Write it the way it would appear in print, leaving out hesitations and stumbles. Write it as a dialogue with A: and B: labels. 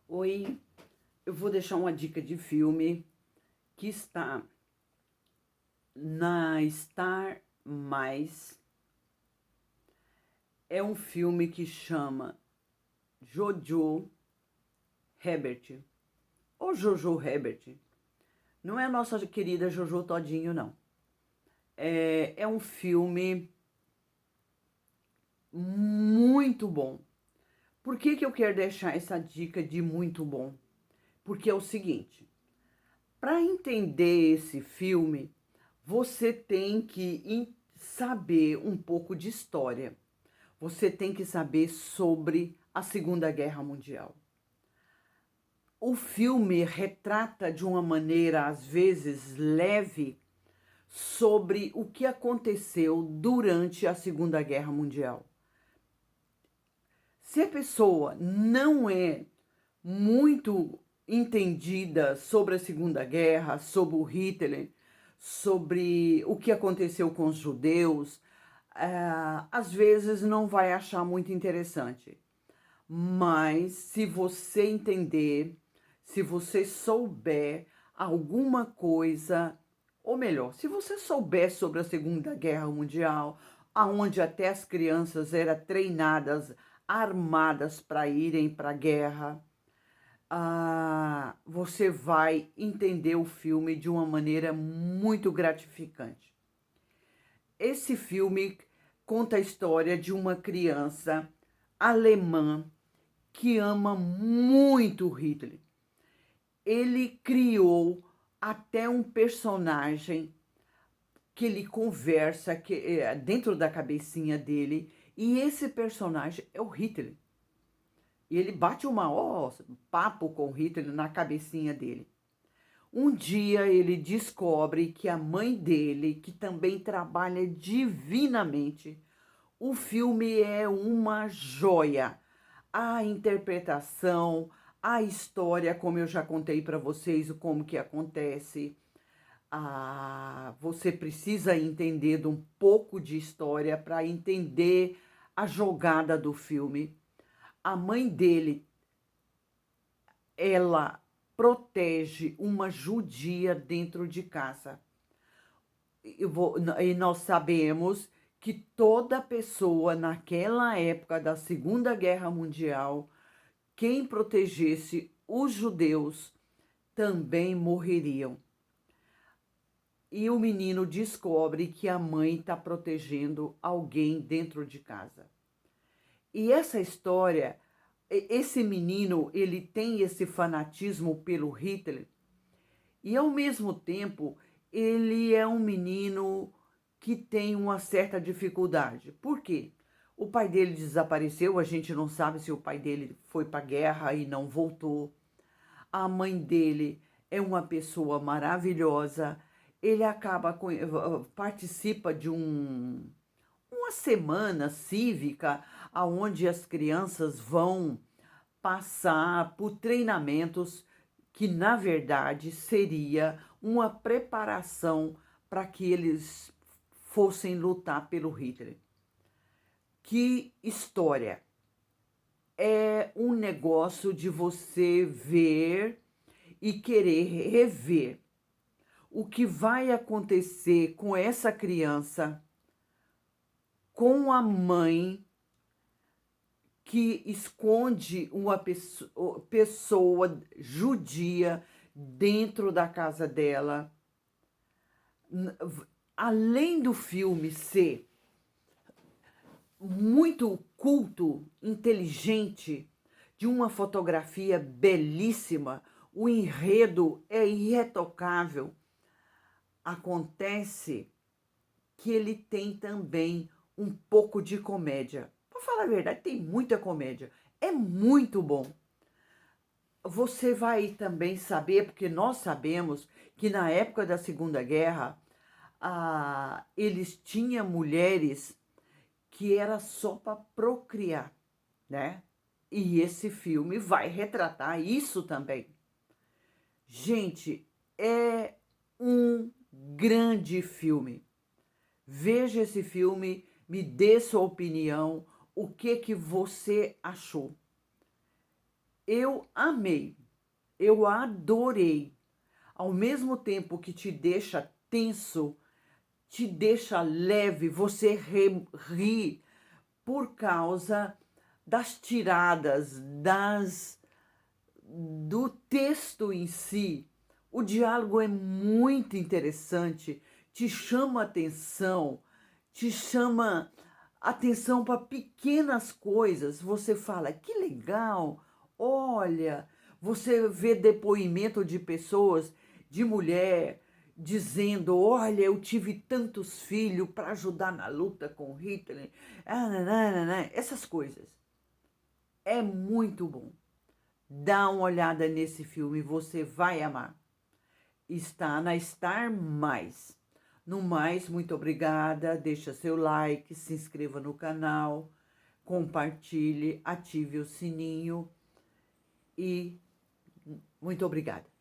A: Oi, eu vou deixar uma dica de filme que está na Star Mais. É um filme que chama Jojo Rabbit, ou Jojo Rabbit. Não é a nossa querida Jojo Todinho, não. É um filme muito bom. Por que eu quero deixar essa dica de muito bom? Porque é o seguinte, para entender esse filme, você tem que saber um pouco de história. Você tem que saber sobre a Segunda Guerra Mundial. O filme retrata de uma maneira, às vezes, leve, sobre o que aconteceu durante a Segunda Guerra Mundial. Se a pessoa não é muito entendida sobre a Segunda Guerra, sobre o Hitler, sobre o que aconteceu com os judeus, às vezes não vai achar muito interessante. Mas se você entender, se você souber alguma coisa, ou melhor, se você souber sobre a Segunda Guerra Mundial, aonde até as crianças eram treinadas, armadas para irem para a guerra, você vai entender o filme de uma maneira muito gratificante. Esse filme conta a história de uma criança alemã que ama muito Hitler. Ele criou até um personagem que ele conversa dentro da cabecinha dele, e esse personagem é o Hitler. E ele bate um papo com o Hitler na cabecinha dele. Um dia ele descobre que a mãe dele, que também trabalha divinamente, o filme é uma joia. A interpretação, a história, como eu já contei para vocês, o como que acontece. Você precisa entender de um pouco de história para entender a jogada do filme. A mãe dele, ela protege uma judia dentro de casa. E nós sabemos que toda pessoa naquela época da Segunda Guerra Mundial, quem protegesse os judeus também morreriam. E o menino descobre que a mãe está protegendo alguém dentro de casa. E essa história, esse menino, ele tem esse fanatismo pelo Hitler, e ao mesmo tempo ele é um menino que tem uma certa dificuldade. Por quê? O pai dele desapareceu, a gente não sabe se o pai dele foi para a guerra e não voltou. A mãe dele é uma pessoa maravilhosa. Ele participa de uma semana cívica onde as crianças vão passar por treinamentos que, na verdade, seria uma preparação para que eles fossem lutar pelo Hitler. Que história! É um negócio de você ver e querer rever o que vai acontecer com essa criança, com a mãe que esconde uma pessoa judia dentro da casa dela. Além do filme ser muito culto, inteligente, de uma fotografia belíssima, o enredo é irretocável. Acontece que ele tem também um pouco de comédia. Para falar a verdade, tem muita comédia. É muito bom. Você vai também saber, porque nós sabemos que na época da Segunda Guerra, eles tinham mulheres que era só para procriar, né? E esse filme vai retratar isso também. Gente, é um grande filme. Veja esse filme, me dê sua opinião, o que você achou. Eu amei, eu adorei. Ao mesmo tempo que te deixa tenso, te deixa leve, você ri por causa das tiradas, do texto em si. O diálogo é muito interessante, te chama atenção para pequenas coisas. Você fala, que legal, olha, você vê depoimento de pessoas, de mulher, dizendo, olha, eu tive tantos filhos para ajudar na luta com Hitler, essas coisas. É muito bom. Dá uma olhada nesse filme, você vai amar. Está na Star Mais. No mais, muito obrigada. Deixa seu like, se inscreva no canal, compartilhe, ative o sininho e muito obrigada.